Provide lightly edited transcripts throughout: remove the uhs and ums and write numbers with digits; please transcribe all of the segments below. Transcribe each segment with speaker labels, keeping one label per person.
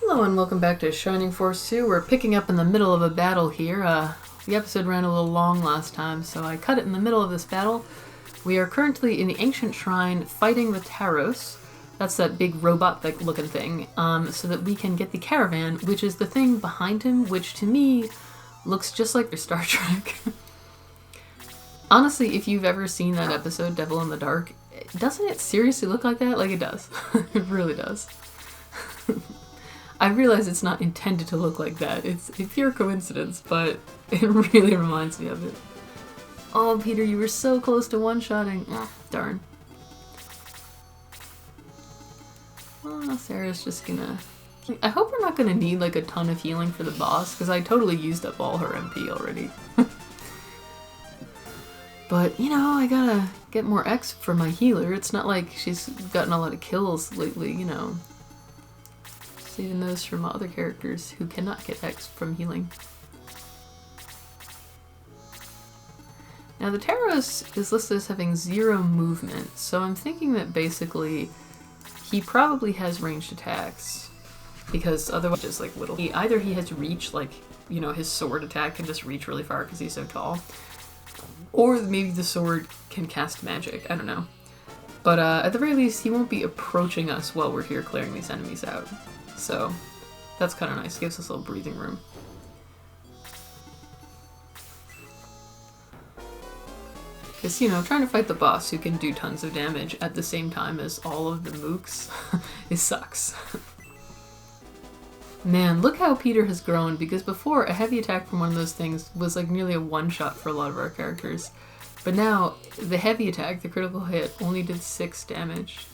Speaker 1: Hello and welcome back to Shining Force 2. We're picking up in the middle of a battle here. The episode ran a little long last time, so I cut it in the middle of this battle. We are currently in the ancient shrine fighting the Taros. That's that big robot-like looking thing, so that we can get the Caravan, which is the thing behind him, which to me looks just like the Star Trek. Honestly, if you've ever seen that episode, Devil in the Dark, doesn't it seriously look like that? Like it does. It really does. I realize it's not intended to look like that. It's a pure coincidence, but it really reminds me of it. Oh, Peter, you were so close to one-shotting. Oh, darn. Well, Sarah's just gonna... I hope we're not gonna need like a ton of healing for the boss, because I totally used up all her MP already. But, you know, I gotta get more X for my healer. It's not like she's gotten a lot of kills lately, you know. Saving those from other characters who cannot get X from healing. Now the Taros is listed as having 0 movement, so I'm thinking that basically he probably has ranged attacks, because otherwise just like little. Either he has reach, like, you know, his sword attack can just reach really far because he's so tall, or maybe the sword can cast magic, I don't know. But at the very least he won't be approaching us while we're here clearing these enemies out. So, that's kind of nice. Gives us a little breathing room. Because, you know, trying to fight the boss who can do tons of damage at the same time as all of the mooks, it sucks. Man, look how Peter has grown, because before, a heavy attack from one of those things was like nearly a one-shot for a lot of our characters. But now, the heavy attack, the critical hit, only did 6 damage.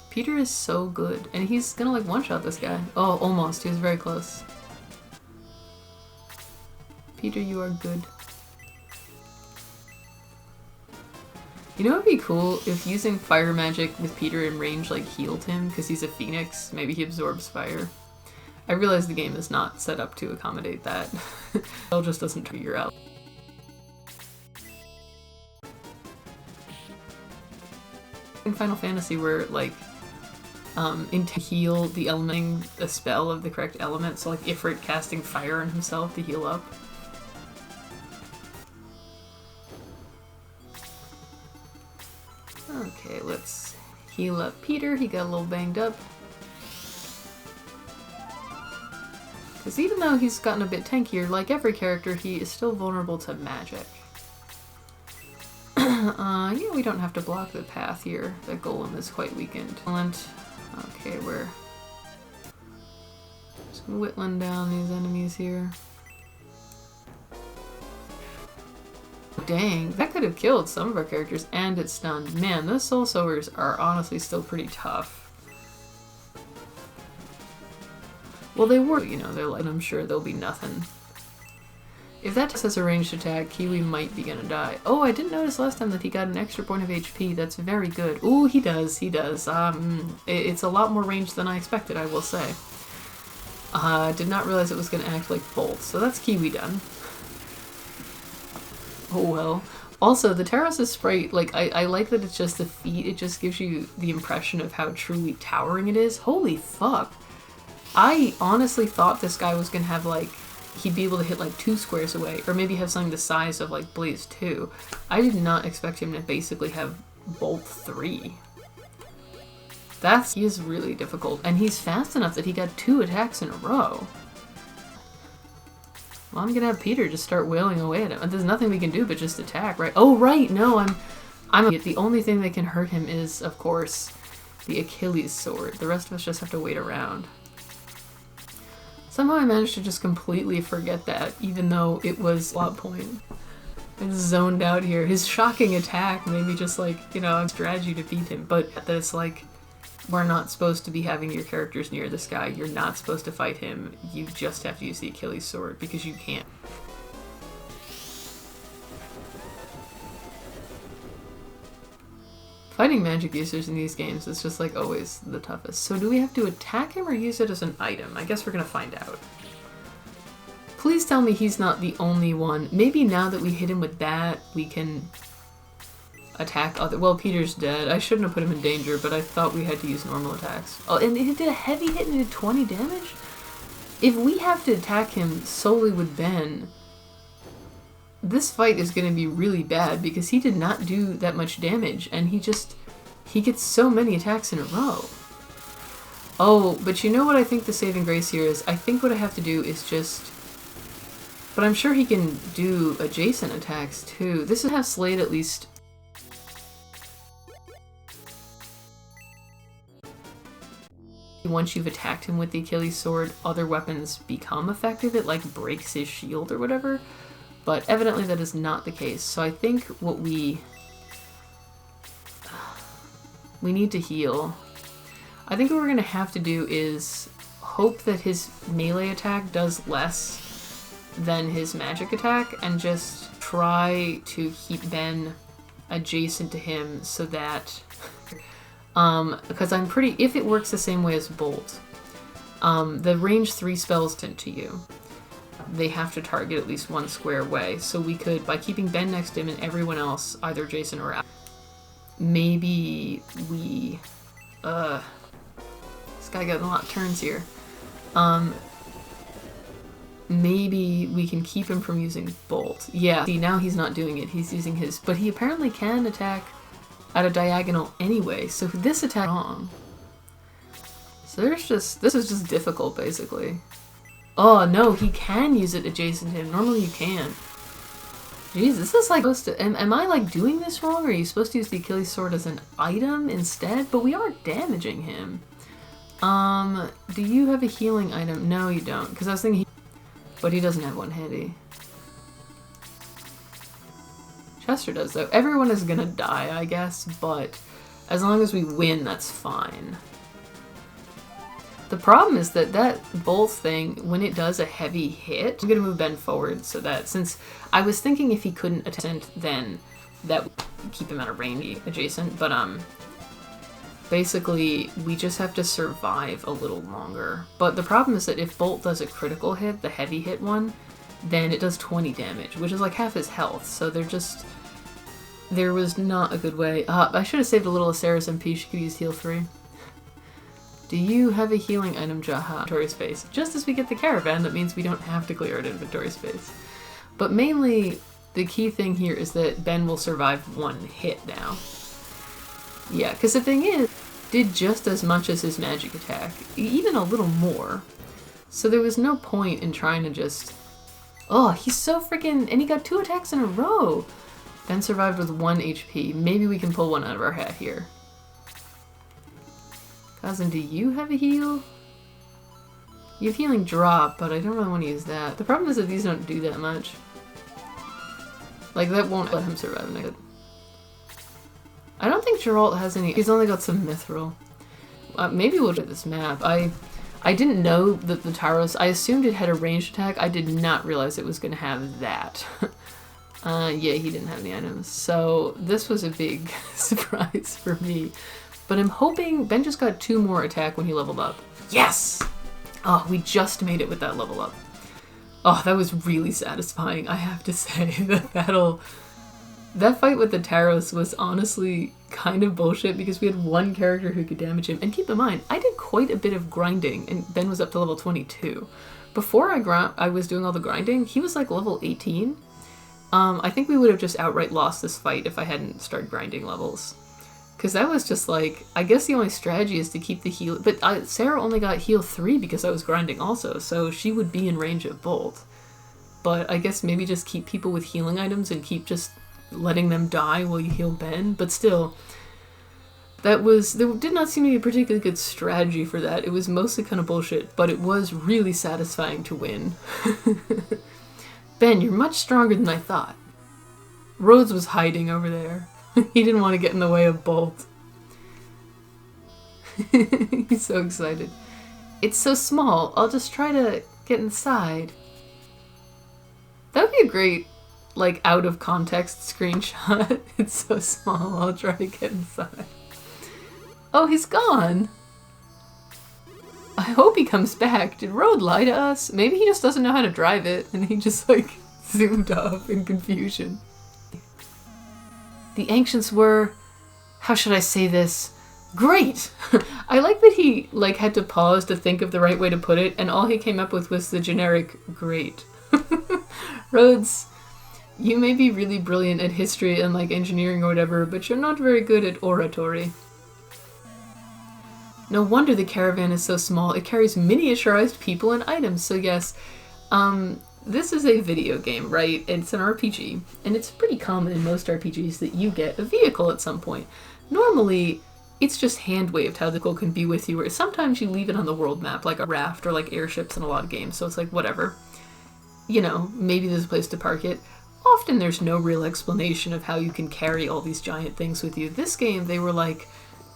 Speaker 1: Peter is so good, and he's gonna like one-shot this guy. Oh, almost. He was very close. Peter, you are good. You know what would be cool if using fire magic with Peter in range like healed him, because he's a phoenix. Maybe he absorbs fire. I realize the game is not set up to accommodate that. It just doesn't figure out. In Final Fantasy where like to heal the element, a spell of the correct element, so like Ifrit casting fire on himself to heal up. Okay, let's heal up Peter. He got a little banged up. Because even though he's gotten a bit tankier, like every character, he is still vulnerable to magic. Yeah, we don't have to block the path here. The golem is quite weakened. Okay, we're just whittling down these enemies here. Dang, that could have killed some of our characters and it stunned. Man, those soul sowers are honestly still pretty tough. Well, they were, you know, they're like, I'm sure there'll be nothing. If that just has a ranged attack, Kiwi might be gonna die. Oh, I didn't notice last time that he got an extra point of HP. That's very good. Ooh, he does, he does. It's a lot more range than I expected, I will say. Did not realize it was gonna act like bolts, so that's Kiwi done. Oh well. Also, the Taros' sprite, like, I like that it's just the feet. It just gives you the impression of how truly towering it is. Holy fuck. I honestly thought this guy was gonna have, like, he'd be able to hit like 2 squares away, or maybe have something the size of like Blaze 2. I did not expect him to basically have Bolt 3. He is really difficult, and he's fast enough that he got 2 attacks in a row. Well, I'm gonna have Peter just start wailing away at him. There's nothing we can do but just attack, right? Oh, right, no, the only thing that can hurt him is, of course, the Achilles sword. The rest of us just have to wait around. Somehow I managed to just completely forget that, even though it was a plot point. I zoned out here. His shocking attack made me just like, you know, strategy to beat him, but that it's like, we're not supposed to be having your characters near this guy. You're not supposed to fight him. You just have to use the Achilles sword, because you can't. Fighting magic users in these games is just like always the toughest. So do we have to attack him or use it as an item? I guess we're gonna find out. Please tell me he's not the only one. Maybe now that we hit him with that, we can attack other... Well, Peter's dead. I shouldn't have put him in danger, but I thought we had to use normal attacks. Oh, and it did a heavy hit and it did 20 damage? if we have to attack him solely with Ben, this fight is going to be really bad because he did not do that much damage and he gets so many attacks in a row. Oh, but you know what I think the saving grace here is? I think what I have to do is just... But I'm sure he can do adjacent attacks too. This would have Slade at least... Once you've attacked him with the Achilles sword, other weapons become effective. It like breaks his shield or whatever. But evidently that is not the case. So I think what we need to heal. I think what we're going to have to do is hope that his melee attack does less than his magic attack and just try to keep Ben adjacent to him so that... because I'm pretty... If it works the same way as Bolt, the range 3 spells sent to you, they have to target at least one square away. So we could, by keeping Ben next to him and everyone else either adjacent or out, maybe we... This guy got a lot of turns here. Maybe we can keep him from using Bolt. Yeah, see, now he's not doing it. He's using his... But he apparently can attack at a diagonal anyway, so this attack wrong. So there's just... This is just difficult, basically. Oh, no, he can use it adjacent to him. Normally you can't. Jeez, this is like supposed to... Am I, like, doing this wrong? Or are you supposed to use the Achilles sword as an item instead? But we are damaging him. Do you have a healing item? No, you don't. Because I was thinking... But he doesn't have one handy. Chester does, though. Everyone is gonna die, I guess, but as long as we win, that's fine. The problem is that that bolt thing, when it does a heavy hit, I'm gonna move Ben forward so that, since I was thinking if he couldn't attempt, then that would keep him out of range adjacent, but basically we just have to survive a little longer. But the problem is that if Bolt does a critical hit, the heavy hit one, then it does 20 damage, which is like half his health, so there was not a good way. I should have saved a little of Sarah's MP, she could use heal 3. Do you have a healing item, Jaha? Inventory space. Just as we get the Caravan, that means we don't have to clear out inventory space. But mainly, the key thing here is that Ben will survive one hit now. Yeah, because the thing is, did just as much as his magic attack, even a little more. So there was no point in trying to just... Oh, he's so freaking... And he got 2 attacks in a row! Ben survived with 1 HP. Maybe we can pull one out of our hat here. Cousin, do you have a heal? You have healing drop, but I don't really want to use that. The problem is that these don't do that much. Like, that won't let him survive naked. I don't think Geralt has any... He's only got some mithril. Maybe we'll do this map. I didn't know that the Taros... I assumed it had a ranged attack. I did not realize it was going to have that. Yeah, he didn't have any items. So this was a big surprise for me. But I'm hoping... Ben just got 2 more attack when he leveled up. Yes! Oh, we just made it with that level up. Oh, that was really satisfying, I have to say. That fight with the Taros was honestly kind of bullshit because we had one character who could damage him. And keep in mind, I did quite a bit of grinding, and Ben was up to level 22. Before I was doing all the grinding, he was like level 18. I think we would have just outright lost this fight if I hadn't started grinding levels. Because that was just like, I guess the only strategy is to keep the heal... But Sarah only got heal 3 because I was grinding also, so she would be in range of Bolt. But I guess maybe just keep people with healing items and keep just letting them die while you heal Ben. But still, there did not seem to be a particularly good strategy for that. It was mostly kind of bullshit, but it was really satisfying to win. Ben, you're much stronger than I thought. Rhodes was hiding over there. He didn't want to get in the way of Bolt. He's so excited. It's so small. I'll just try to get inside. That would be a great, like, out of context screenshot. It's so small. I'll try to get inside. Oh, he's gone. I hope he comes back. Did Rhode lie to us? Maybe he just doesn't know how to drive it and he just, like, zoomed off in confusion. The ancients were, how should I say this, Great! I like that he, like, had to pause to think of the right way to put it, and all he came up with was the generic great. Rhodes, you may be really brilliant at history and, like, engineering or whatever, but you're not very good at oratory. No wonder the caravan is so small. It carries miniaturized people and items. So yes, this is a video game, right? It's an RPG, and it's pretty common in most RPGs that you get a vehicle at some point. Normally, it's just hand-waved how the vehicle can be with you, or sometimes you leave it on the world map, like a raft or like airships in a lot of games, so it's like, whatever. You know, maybe there's a place to park it. Often there's no real explanation of how you can carry all these giant things with you. This game, they were like,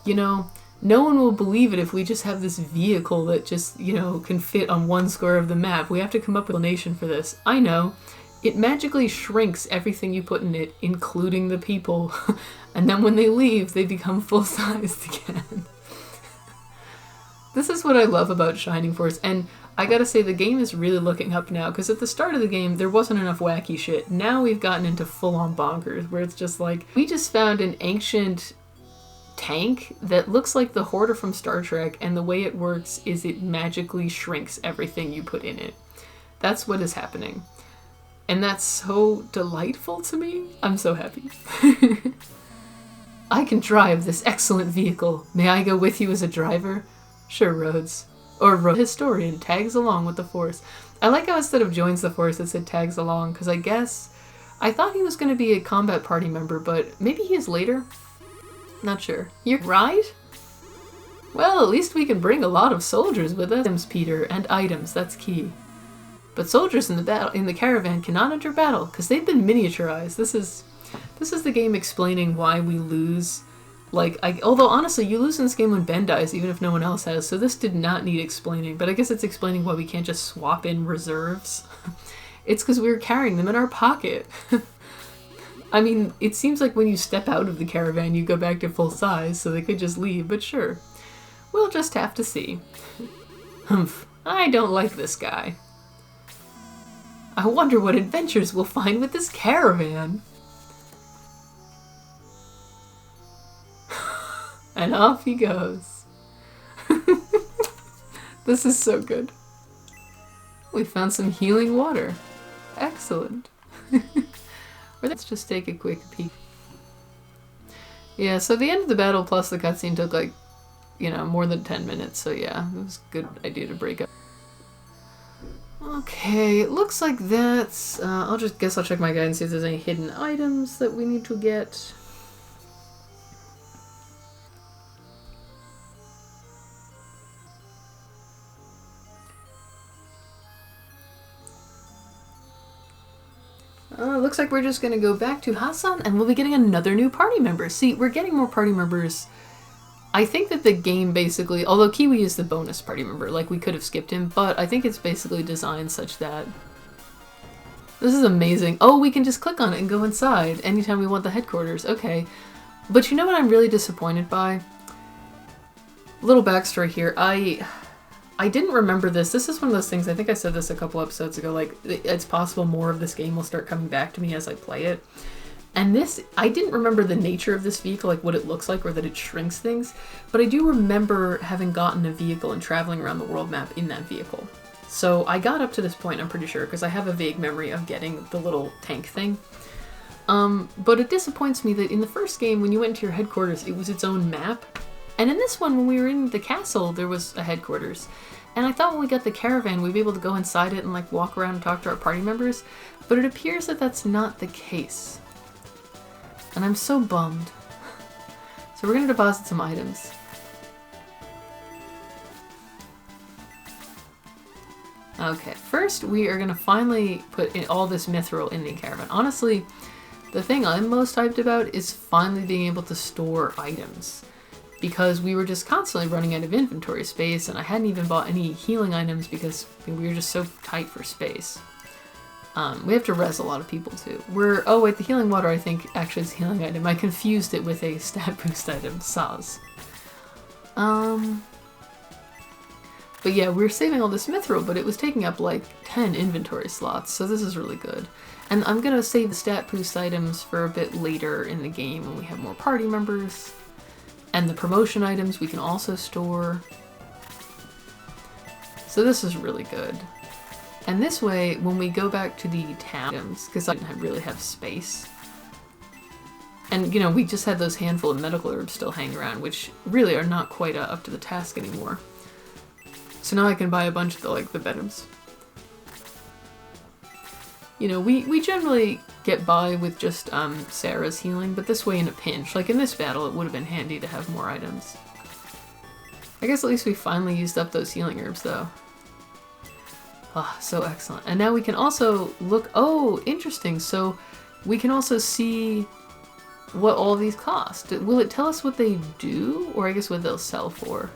Speaker 1: you know, no one will believe it if we just have this vehicle that just, you know, can fit on one square of the map. We have to come up with an explanation for this. I know. It magically shrinks everything you put in it, including the people. And then when they leave, they become full-sized again. This is what I love about Shining Force. And I gotta say, the game is really looking up now, because at the start of the game, there wasn't enough wacky shit. Now we've gotten into full-on bonkers, where it's just like, we just found an ancient tank that looks like the Horta from Star Trek, and the way it works is it magically shrinks everything you put in it. That's what is happening. And that's so delightful to me. I'm so happy. I can drive this excellent vehicle. May I go with you as a driver? Sure, Rhodes. Or Rhodes, historian, tags along with the Force. I like how instead of joins the Force, it said tags along, because I thought he was going to be a combat party member, but maybe he is later? Not sure. You're right? Well, at least we can bring a lot of soldiers with us, items, Peter, and items, that's key. But soldiers in the caravan cannot enter battle, because they've been miniaturized. This is the game explaining why we lose. Although honestly, you lose in this game when Ben dies, even if no one else has, so this did not need explaining, but I guess it's explaining why we can't just swap in reserves. It's because we were carrying them in our pocket. I mean, it seems like when you step out of the caravan, you go back to full size, so they could just leave, but sure. We'll just have to see. Humph, I don't like this guy. I wonder what adventures we'll find with this caravan. And off he goes. This is so good. We found some healing water. Excellent. Let's just take a quick peek. Yeah, so the end of the battle plus the cutscene took like, more than 10 minutes, so yeah, it was a good idea to break up. Okay, it looks like that's, I'll check my guide and see if there's any hidden items that we need to get. Looks like we're just gonna go back to Hassan and we'll be getting another new party member. See, we're getting more party members. I think that the game basically, although Kiwi is the bonus party member, like we could have skipped him, but I think it's basically designed such that... This is amazing. Oh, we can just click on it and go inside anytime we want the headquarters. Okay. But you know what I'm really disappointed by? Little backstory here. I didn't remember this. This is one of those things, I think I said this a couple episodes ago, like, it's possible more of this game will start coming back to me as I play it. And this, I didn't remember the nature of this vehicle, like what it looks like, or that it shrinks things, but I do remember having gotten a vehicle and traveling around the world map in that vehicle. So I got up to this point, I'm pretty sure, because I have a vague memory of getting the little tank thing. But it disappoints me that in the first game, when you went to your headquarters, it was its own map. And in this one, when we were in the castle, there was a headquarters. And I thought when we got the caravan, we'd be able to go inside it and like walk around and talk to our party members, but it appears that that's not the case. And I'm so bummed. So we're gonna deposit some items. Okay, first we are gonna finally put in all this mithril in the caravan. Honestly, the thing I'm most hyped about is finally being able to store items. Because we were just constantly running out of inventory space, and I hadn't even bought any healing items because we were just so tight for space. We have to res a lot of people too. Oh wait, the healing water I think actually is a healing item. I confused it with a stat boost item, Saz. But yeah, we were saving all this mithril, but it was taking up like 10 inventory slots, so this is really good. And I'm gonna save the stat boost items for a bit later in the game when we have more party members. And the promotion items we can also store. So this is really good. And this way, when we go back to the towns, because I didn't really have space, and, you know, we just had those handful of medical herbs still hanging around, which really are not quite up to the task anymore. So now I can buy a bunch of the bedrooms. You know, we generally get by with just Sarah's healing, but this way in a pinch, like in this battle, it would have been handy to have more items. I guess at least we finally used up those healing herbs, though. Ah, so excellent. And now we can also look... Oh, interesting. So we can also see what all these cost. Will it tell us what they do? Or I guess what they'll sell for?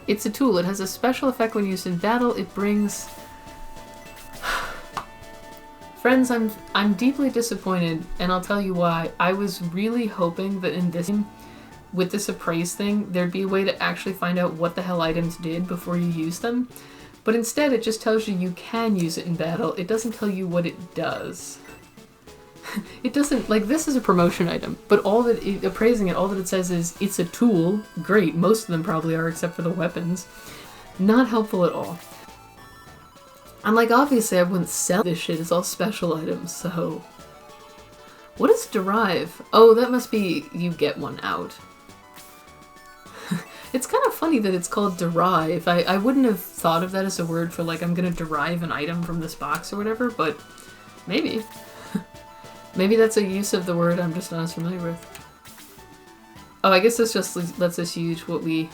Speaker 1: It's a tool. It has a special effect when used in battle. It brings... Friends, I'm deeply disappointed, and I'll tell you why. I was really hoping that in this game, with this appraise thing, there'd be a way to actually find out what the hell items did before you use them. But instead, it just tells you can use it in battle. It doesn't tell you what it does. It doesn't, like, this is a promotion item, but appraising it, all that it says is, it's a tool. Great, most of them probably are, except for the weapons. Not helpful at all. And, like, obviously I wouldn't sell this shit, it's all special items, so... What is derive? Oh, that must be you get one out. It's kind of funny that it's called derive. I wouldn't have thought of that as a word for, like, I'm gonna derive an item from this box or whatever, but maybe. Maybe that's a use of the word I'm just not as familiar with. Oh, I guess this just lets us use what we...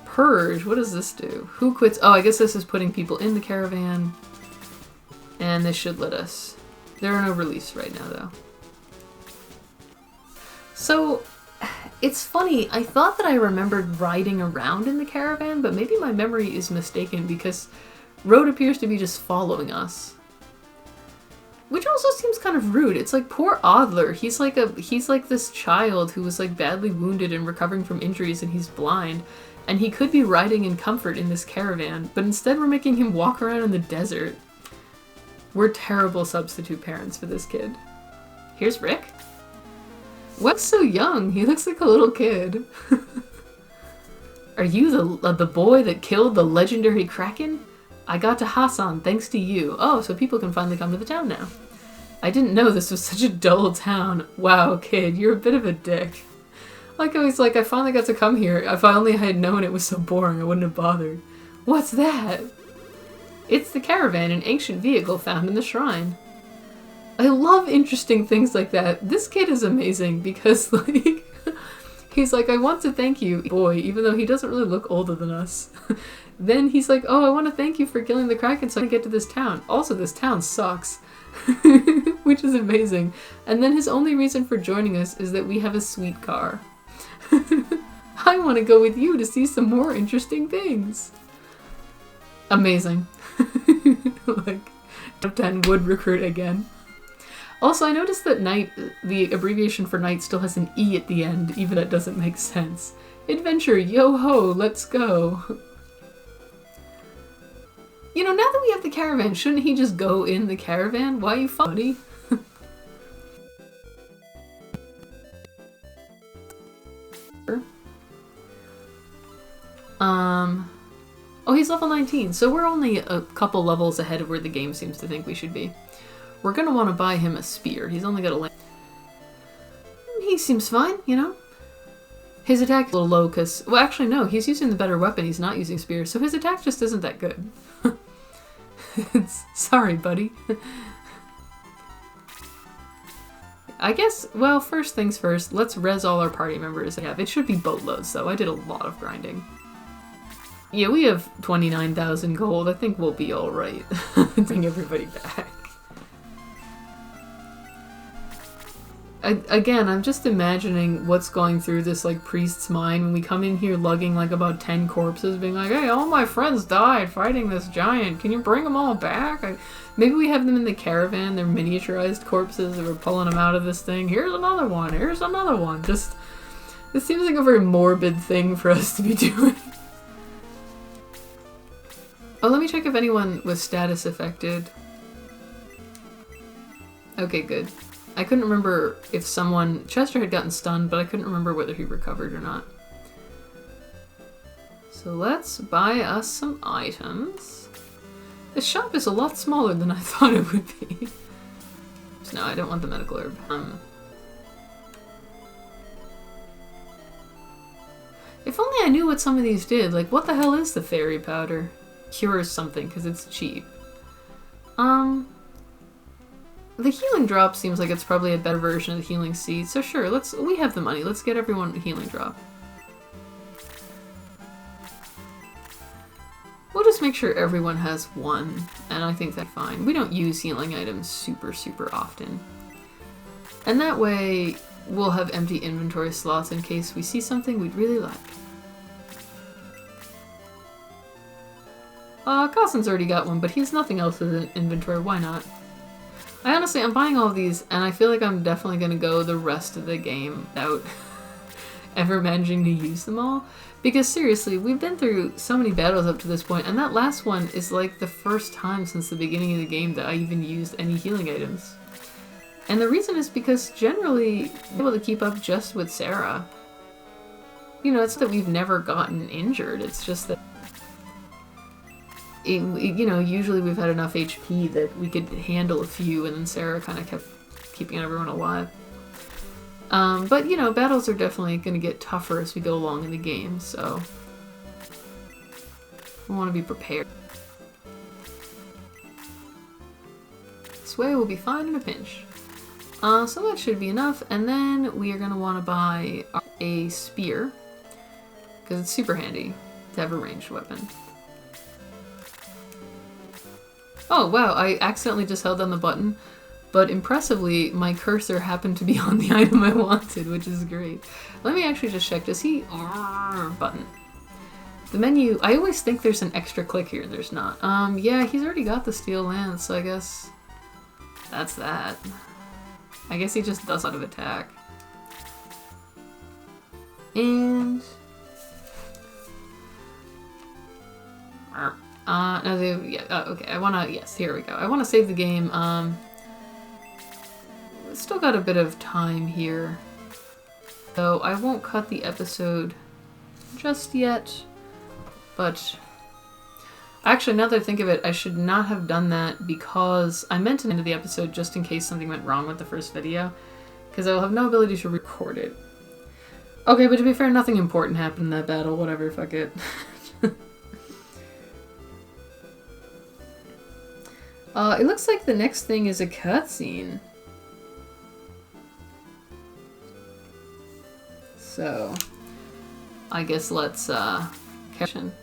Speaker 1: Purge? What does this do? Who quits? Oh, I guess this is putting people in the caravan. And this should let us... There are no release right now, though. So, it's funny. I thought that I remembered riding around in the caravan, but maybe my memory is mistaken because Rhode appears to be just following us. Which also seems kind of rude. It's like poor Adler. He's like this child who was like badly wounded and recovering from injuries and he's blind. And he could be riding in comfort in this caravan, but instead we're making him walk around in the desert. We're terrible substitute parents for this kid. Here's Rick. What's so young? He looks like a little kid. Are you the boy that killed the legendary Kraken? I got to Hassan thanks to you. Oh, so people can finally come to the town now. I didn't know this was such a dull town. Wow, kid, you're a bit of a dick. Like I was like, I finally got to come here. If I only had known it was so boring, I wouldn't have bothered. What's that? It's the caravan, an ancient vehicle found in the shrine. I love interesting things like that. This kid is amazing because, like, he's like, I want to thank you, boy, even though he doesn't really look older than us. Then he's like, oh, I want to thank you for killing the Kraken so I can get to this town. Also, this town sucks. Which is amazing. And then his only reason for joining us is that we have a sweet car. I want to go with you to see some more interesting things. Amazing. Like, top 10 would recruit again. Also, I noticed that knight, the abbreviation for knight still has an E at the end, even that doesn't make sense. Adventure, yo-ho, let's go. You know, now that we have the caravan, shouldn't he just go in the caravan? Why are you funny? Oh, he's level 19, so we're only a couple levels ahead of where the game seems to think we should be. We're gonna want to buy him a spear. He's only got a... He seems fine, you know? His attack is a little low because... Well, actually, no. He's using the better weapon. He's not using spear, so his attack just isn't that good. Sorry, buddy. I guess, well, first things first, let's res all our party members. It should be boatloads, though. I did a lot of grinding. Yeah, we have 29,000 gold. I think we'll be alright. Bring everybody back. Again, I'm just imagining what's going through this, like, priest's mind when we come in here lugging, like, about 10 corpses, being like, hey, all my friends died fighting this giant. Can you bring them all back? Maybe we have them in the caravan. They're miniaturized corpses and we're pulling them out of this thing. Here's another one. Here's another one. Just, this seems like a very morbid thing for us to be doing. Oh, let me check if anyone was status affected. Okay, good. I couldn't remember if Chester had gotten stunned, but I couldn't remember whether he recovered or not. So let's buy us some items. This shop is a lot smaller than I thought it would be. So no, I don't want the medical herb. If only I knew what some of these did. Like, what the hell is the fairy powder? Cures something, because it's cheap. The healing drop seems like it's probably a better version of the healing seed. So sure, we have the money. Let's get everyone a healing drop. We'll just make sure everyone has one, and I think that's fine. We don't use healing items super, super often. And that way, we'll have empty inventory slots in case we see something we'd really like. Costin's already got one, but he has nothing else in his inventory. Why not? I'm buying all of these, and I feel like I'm definitely going to go the rest of the game without ever managing to use them all. Because seriously, we've been through so many battles up to this point, and that last one is like the first time since the beginning of the game that I even used any healing items. And the reason is because generally, I'm able to keep up just with Sarah. You know, it's that we've never gotten injured, it's just that you know, usually we've had enough HP that we could handle a few, and then Sarah kind of kept keeping everyone alive. But, you know, battles are definitely going to get tougher as we go along in the game, so we want to be prepared. This way we'll be fine in a pinch. So that should be enough, and then we are going to want to buy a spear, because it's super handy to have a ranged weapon. Oh wow, I accidentally just held down the button, but impressively, my cursor happened to be on the item I wanted, which is great. Let me actually just check, does he... button. The menu, I always think there's an extra click here, there's not. Yeah, he's already got the steel lance, so I guess that's that. I guess he just does out of attack. And... okay, I wanna, yes, here we go. I wanna save the game. Still got a bit of time here. So I won't cut the episode just yet, but actually, now that I think of it, I should not have done that because I meant to end the episode just in case something went wrong with the first video, because I will have no ability to record it. Okay, but to be fair, nothing important happened in that battle, whatever, fuck it. It looks like the next thing is a cutscene. So, I guess let's catch in.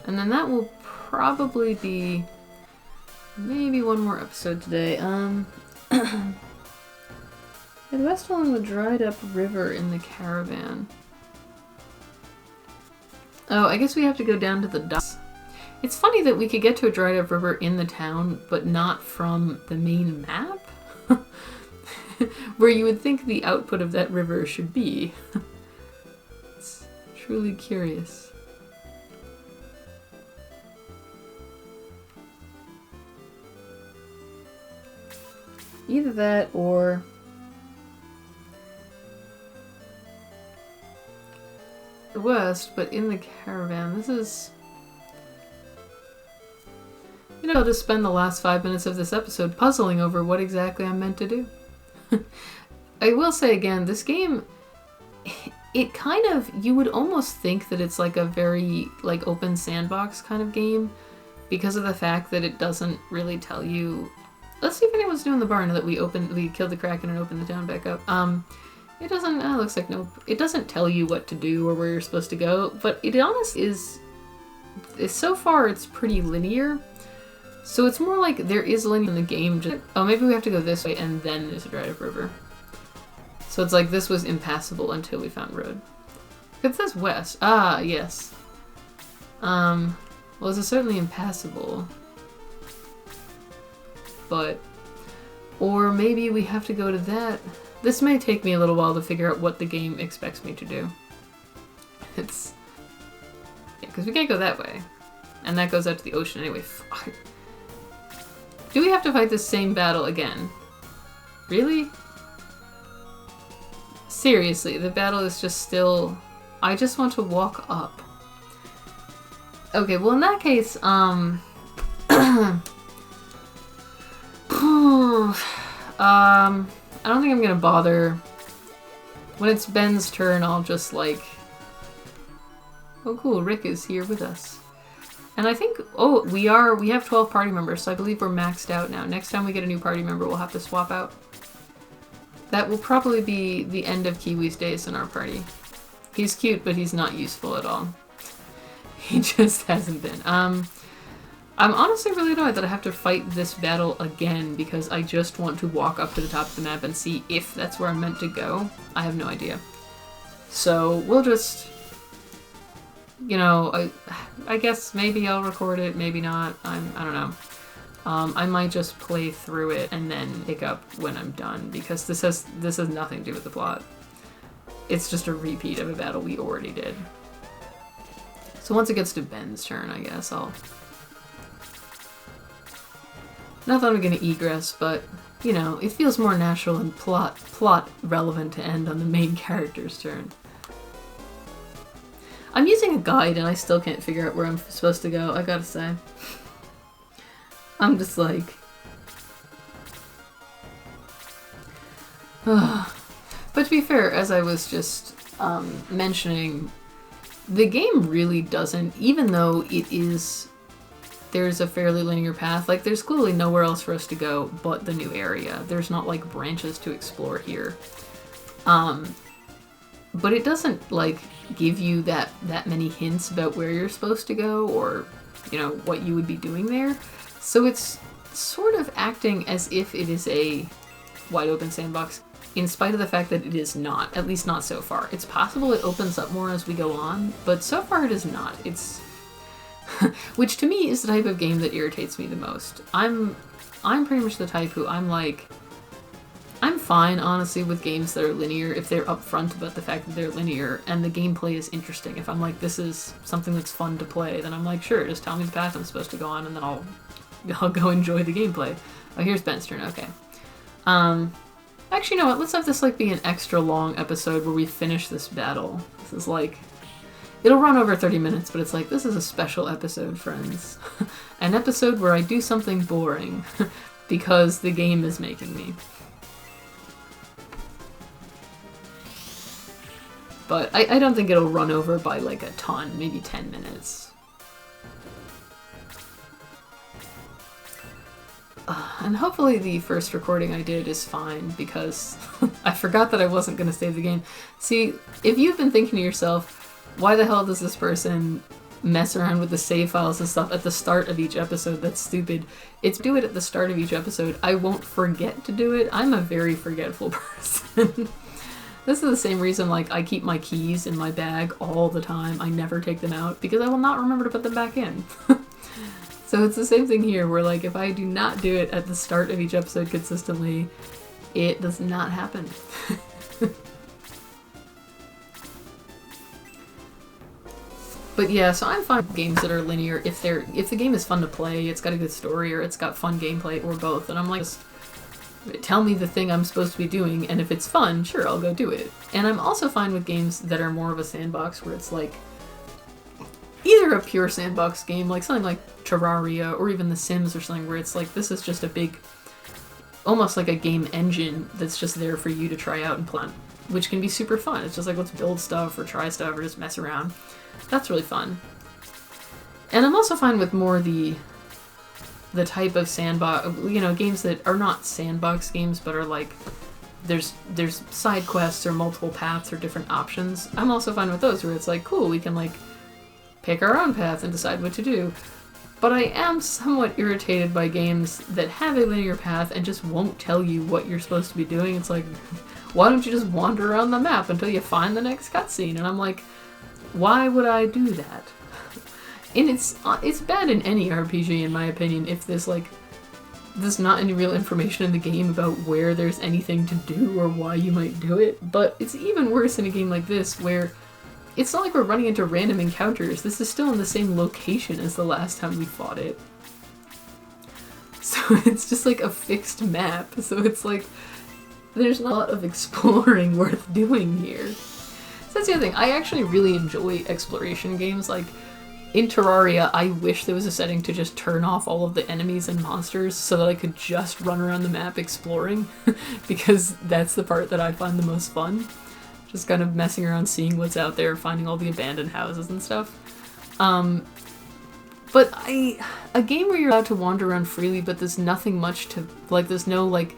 Speaker 1: And then that will probably be maybe one more episode today. Yeah, the rest along the dried up river in the caravan. Oh, I guess we have to go down to the docks. It's funny that we could get to a dried up river in the town, but not from the main map? Where you would think the output of that river should be. It's truly curious. Either that or... the west, but in the caravan. This is... You know, I'll just spend the last 5 minutes of this episode puzzling over what exactly I'm meant to do. I will say again, this game, it kind of, you would almost think that it's like a very, like, open sandbox kind of game because of the fact that it doesn't really tell you... Let's see if anyone's doing the barn that we killed the Kraken and opened the town back up. It doesn't, looks like nope. It doesn't tell you what to do or where you're supposed to go, but it honestly is, so far it's pretty linear. So it's more like there is linear in the game. Just, oh, maybe we have to go this way and then there's a dried up river. So it's like this was impassable until we found Rhode. It says west. Ah, yes. Well, this is certainly impassable. But, or maybe we have to go to that. This may take me a little while to figure out what the game expects me to do. It's, yeah, because we can't go that way. And that goes out to the ocean anyway. Fuck. Do we have to fight this same battle again? Really? Seriously, the battle is just still... I just want to walk up. Okay, well in that case, I don't think I'm gonna bother. When it's Ben's turn, I'll just like... Oh cool, Rick is here with us. And I think, oh, we have 12 party members, so I believe we're maxed out now. Next time we get a new party member, we'll have to swap out. That will probably be the end of Kiwi's days in our party. He's cute, but he's not useful at all. He just hasn't been. I'm honestly really annoyed that I have to fight this battle again because I just want to walk up to the top of the map and see if that's where I'm meant to go. I have no idea. So we'll just, you know, I guess maybe I'll record it, maybe not. I don't know. I might just play through it and then pick up when I'm done because this has nothing to do with the plot. It's just a repeat of a battle we already did. So once it gets to Ben's turn, I guess I'll... Not that I'm gonna egress, but, you know, it feels more natural and plot relevant to end on the main character's turn. I'm using a guide and I still can't figure out where I'm supposed to go, I gotta say. I'm just like... But to be fair, as I was just mentioning, the game really doesn't, even though it is, there's a fairly linear path, like there's clearly nowhere else for us to go but the new area. There's not like branches to explore here. But it doesn't like give you that many hints about where you're supposed to go or, you know, what you would be doing there. So it's sort of acting as if it is a wide open sandbox, in spite of the fact that it is not, at least not so far. It's possible it opens up more as we go on, but so far it is not. It's... Which to me is the type of game that irritates me the most. I'm pretty much the type who I'm like... I'm fine, honestly, with games that are linear if they're upfront about the fact that they're linear and the gameplay is interesting. If I'm like, this is something that's fun to play, then I'm like, sure, just tell me the path I'm supposed to go on and then I'll go enjoy the gameplay. Oh, here's Ben's turn, okay. Actually, you know what? Let's have this like be an extra long episode where we finish this battle. This is like... It'll run over 30 minutes, but it's like, this is a special episode, friends. An episode where I do something boring because the game is making me. But I don't think it'll run over by like a ton, maybe 10 minutes. And hopefully the first recording I did is fine, because I forgot that I wasn't going to save the game. See, if you've been thinking to yourself, why the hell does this person mess around with the save files and stuff at the start of each episode? That's stupid. It's do it at the start of each episode. I won't forget to do it. I'm a very forgetful person. This is the same reason, like, I keep my keys in my bag all the time. I never take them out, because I will not remember to put them back in. So it's the same thing here, where like if I do not do it at the start of each episode consistently, it does not happen. But yeah, so I'm fine with games that are linear if the game is fun to play, it's got a good story, or it's got fun gameplay, or both, and I'm like, just tell me the thing I'm supposed to be doing, and if it's fun, sure, I'll go do it. And I'm also fine with games that are more of a sandbox, where it's like either a pure sandbox game, like something like Terraria, or even The Sims or something, where it's like, this is just a big, almost like a game engine that's just there for you to try out and plan, which can be super fun. It's just like, let's build stuff, or try stuff, or just mess around. That's really fun. And I'm also fine with more the type of sandbox, you know, games that are not sandbox games, but are like, there's side quests, or multiple paths, or different options. I'm also fine with those, where it's like, cool, we can like pick our own path and decide what to do. But I am somewhat irritated by games that have a linear path and just won't tell you what you're supposed to be doing. It's like, why don't you just wander around the map until you find the next cutscene? And I'm like, why would I do that? And it's bad in any RPG, in my opinion, if there's not any real information in the game about where there's anything to do or why you might do it. But it's even worse in a game like this, where it's not like we're running into random encounters. This is still in the same location as the last time we fought it. So it's just like a fixed map. So it's like, there's not a lot of exploring worth doing here. So that's the other thing. I actually really enjoy exploration games. Like, in Terraria, I wish there was a setting to just turn off all of the enemies and monsters so that I could just run around the map exploring, because that's the part that I find the most fun. Just kind of messing around, seeing what's out there, finding all the abandoned houses and stuff. But a game where you're allowed to wander around freely, but there's nothing much to, like, there's no, like,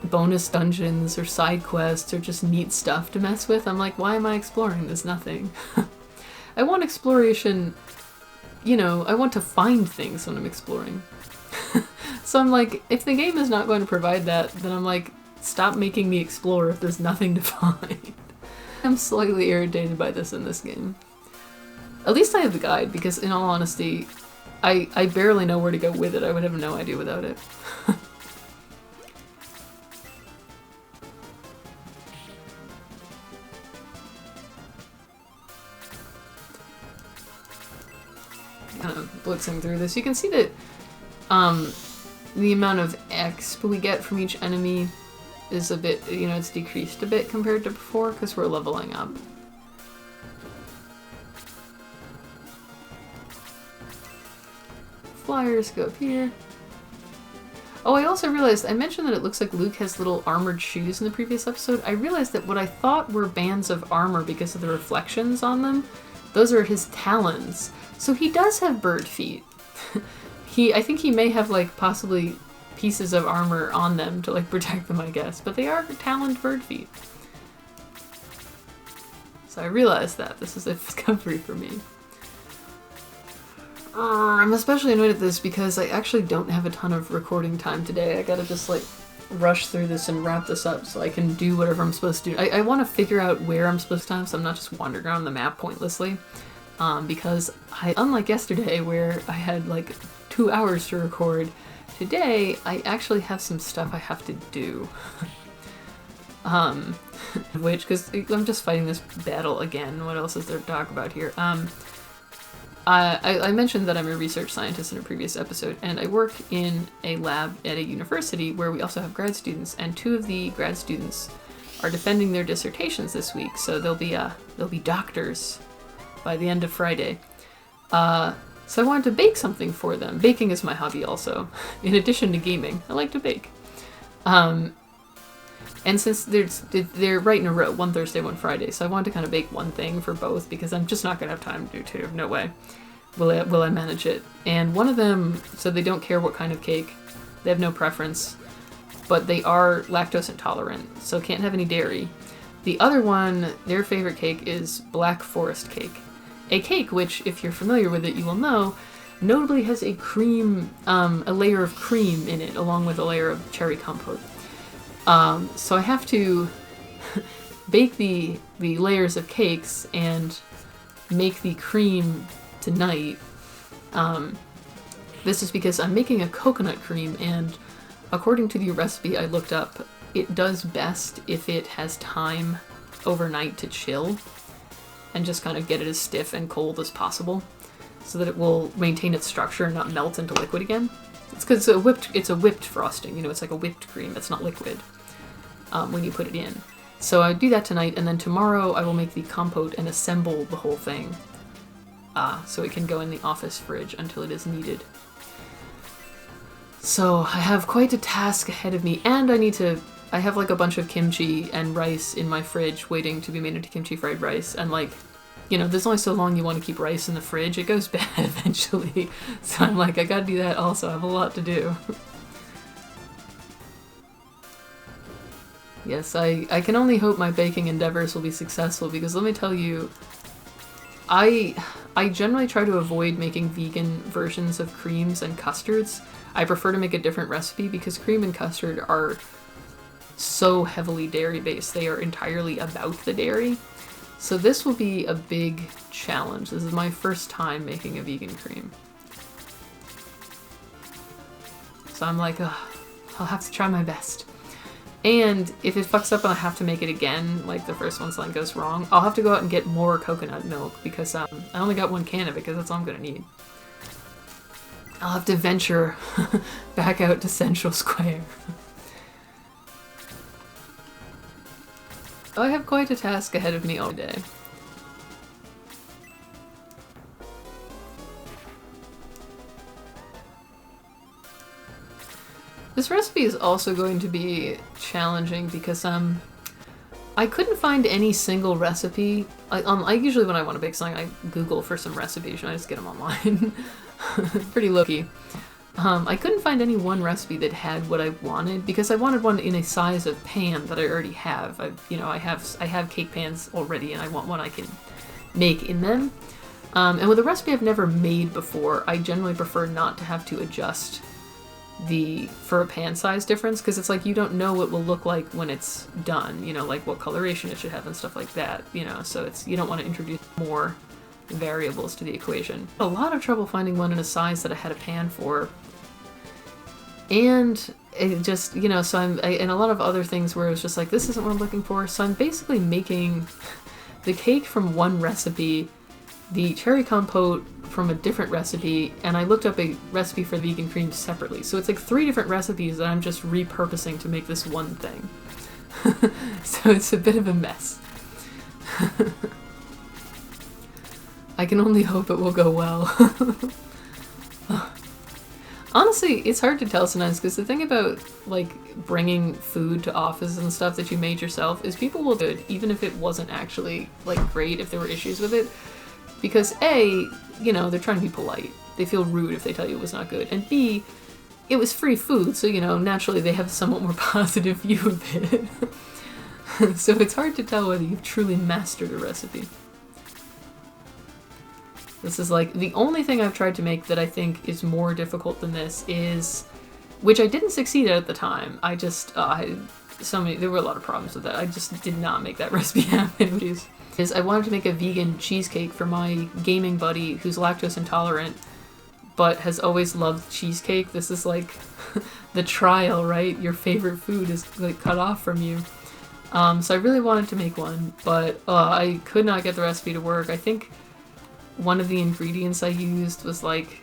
Speaker 1: bonus dungeons or side quests or just neat stuff to mess with. I'm like, why am I exploring? There's nothing. I want exploration, you know, I want to find things when I'm exploring. So I'm like, if the game is not going to provide that, then I'm like, stop making me explore if there's nothing to find. I'm slightly irritated by this in this game. At least I have the guide, because in all honesty, I barely know where to go with it. I would have no idea without it. Kind of blitzing through this. You can see that the amount of exp we get from each enemy is a bit, you know, it's decreased a bit compared to before because we're leveling up. Flyers go up here. Oh, I also realized, I mentioned that it looks like Luke has little armored shoes in the previous episode. I realized that what I thought were bands of armor because of the reflections on them, those are his talons. So he does have bird feet. I think he may have, like, possibly pieces of armor on them to, like, protect them, I guess. But they are taloned bird feet. So I realized that. This is a discovery for me. I'm especially annoyed at this because I actually don't have a ton of recording time today. I gotta just, like, rush through this and wrap this up so I can do whatever I'm supposed to do. I want to figure out where I'm supposed to, so I'm not just wandering around the map pointlessly. Because unlike yesterday where I had, like, 2 hours to record, today I actually have some stuff I have to do. Because I'm just fighting this battle again. What else is there to talk about here? I mentioned that I'm a research scientist in a previous episode, and I work in a lab at a university where we also have grad students, and 2 of the grad students are defending their dissertations this week, so they'll be doctors by the end of Friday. So I wanted to bake something for them. Baking is my hobby also. In addition to gaming, I like to bake. And since they're right in a row, one Thursday, one Friday, so I wanted to kind of bake one thing for both because I'm just not going to have time to do 2. No way. Will I manage it? And one of them, so they don't care what kind of cake. They have no preference. But they are lactose intolerant, so can't have any dairy. The other one, their favorite cake is Black Forest cake. A cake which, if you're familiar with it, you will know, notably has a cream, a layer of cream in it, along with a layer of cherry compote. So I have to bake the layers of cakes and make the cream tonight. This is because I'm making a coconut cream, and according to the recipe I looked up, it does best if it has time overnight to chill and just kind of get it as stiff and cold as possible so that it will maintain its structure and not melt into liquid again. It's because it's a whipped frosting, you know, it's like a whipped cream, it's not liquid when you put it in. So I do that tonight, and then tomorrow I will make the compote and assemble the whole thing so it can go in the office fridge until it is needed. So I have quite a task ahead of me, and I have like a bunch of kimchi and rice in my fridge waiting to be made into kimchi fried rice, and like, you know, there's only so long you want to keep rice in the fridge, it goes bad eventually. So I'm like, I gotta do that also, I have a lot to do. Yes, I can only hope my baking endeavors will be successful, because let me tell you, I generally try to avoid making vegan versions of creams and custards. I prefer to make a different recipe because cream and custard are so heavily dairy-based. They are entirely about the dairy. So this will be a big challenge. This is my first time making a vegan cream. So I'm like, ugh, I'll have to try my best. And if it fucks up and I have to make it again, like the first one something goes wrong, I'll have to go out and get more coconut milk because I only got 1 can of it because that's all I'm gonna need. I'll have to venture back out to Central Square. So I have quite a task ahead of me all day. This recipe is also going to be challenging because I couldn't find any single recipe. I usually when I want to bake something, I Google for some recipes and I just get them online. Pretty low-key. I couldn't find any one recipe that had what I wanted because I wanted one in a size of pan that I already have. I have cake pans already, and I want one I can make in them. And with a recipe I've never made before, I generally prefer not to have to adjust for a pan size difference, because it's like you don't know what will look like when it's done, like what coloration it should have and stuff like that, so you don't want to introduce more variables to the equation. A lot of trouble finding one in a size that I had a pan for, and it just, so and a lot of other things where it was just like, this isn't what I'm looking for, so I'm basically making the cake from one recipe, the cherry compote from a different recipe, and I looked up a recipe for vegan cream separately. So it's like 3 different recipes that I'm just repurposing to make this one thing. So it's a bit of a mess. I can only hope it will go well. Honestly, it's hard to tell sometimes, because the thing about like bringing food to offices and stuff that you made yourself is people will do it even if it wasn't actually like great, if there were issues with it. Because A, they're trying to be polite. They feel rude if they tell you it was not good. And B, it was free food, so, naturally they have a somewhat more positive view of it. So it's hard to tell whether you've truly mastered a recipe. This is like, the only thing I've tried to make that I think is more difficult than this is, which I didn't succeed at the time. I just, there were a lot of problems with that. I just did not make that recipe happen, is I wanted to make a vegan cheesecake for my gaming buddy who's lactose intolerant but has always loved cheesecake. This is like the trial, right? Your favorite food is like cut off from you. So I really wanted to make one, but I could not get the recipe to work. I think one of the ingredients I used was like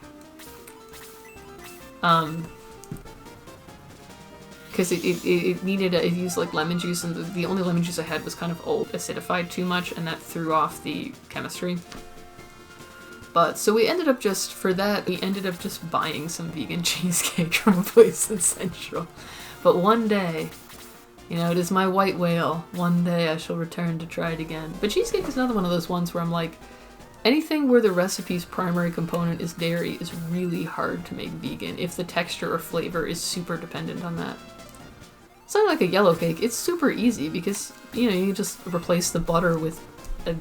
Speaker 1: because it needed, it used like lemon juice, and the only lemon juice I had was kind of old, acidified too much, and that threw off the chemistry. But, so we ended up just buying some vegan cheesecake from a place in Central. But one day, it is my white whale, one day I shall return to try it again. But cheesecake is another one of those ones where I'm like, anything where the recipe's primary component is dairy is really hard to make vegan if the texture or flavor is super dependent on that. It's not like a yellow cake. It's super easy because, you just replace the butter with a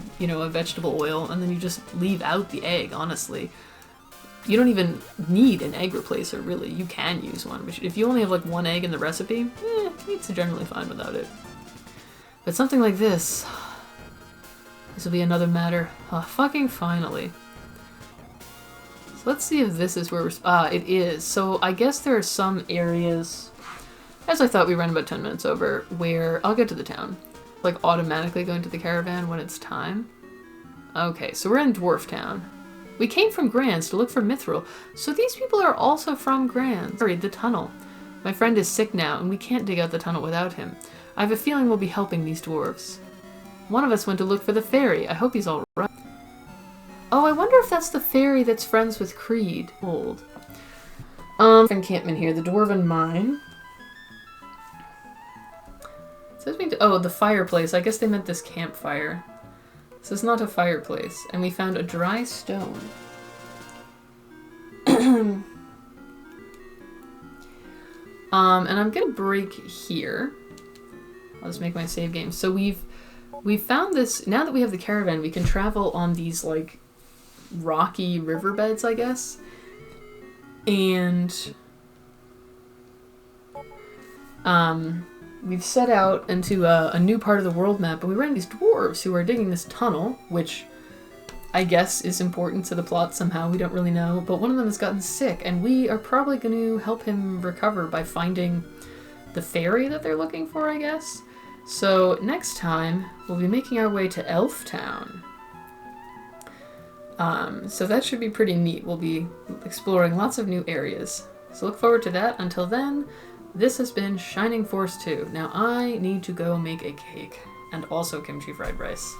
Speaker 1: vegetable oil, and then you just leave out the egg, honestly. You don't even need an egg replacer, really. You can use one, but if you only have like one egg in the recipe, it's generally fine without it. But something like this will be another matter. Fucking finally. So let's see if this is where it is. So I guess there are some areas, as I thought, we ran about 10 minutes over, where I'll get to the town. Like automatically going to the caravan when it's time. Okay, so we're in Dwarf Town. We came from Grands to look for Mithril, so these people are also from Grands. Sorry, the tunnel. My friend is sick now, and we can't dig out the tunnel without him. I have a feeling we'll be helping these dwarves. One of us went to look for the fairy. I hope he's all right. Oh, I wonder if that's the fairy that's friends with Creed. Old. Encampment here, the dwarven mine. Says the fireplace. I guess they meant this campfire. This is not a fireplace. And we found a dry stone. And I'm gonna break here. I'll just make my save game. So we've found this. Now that we have the caravan, we can travel on these like rocky riverbeds, I guess. And we've set out into a new part of the world map, and we ran these dwarves who are digging this tunnel, which I guess is important to the plot somehow. We don't really know, but one of them has gotten sick, and we are probably going to help him recover by finding the fairy that they're looking for, I guess. So next time, we'll be making our way to Elf Town. So that should be pretty neat. We'll be exploring lots of new areas. So look forward to that. Until then, this has been Shining Force 2. Now I need to go make a cake. and also kimchi fried rice.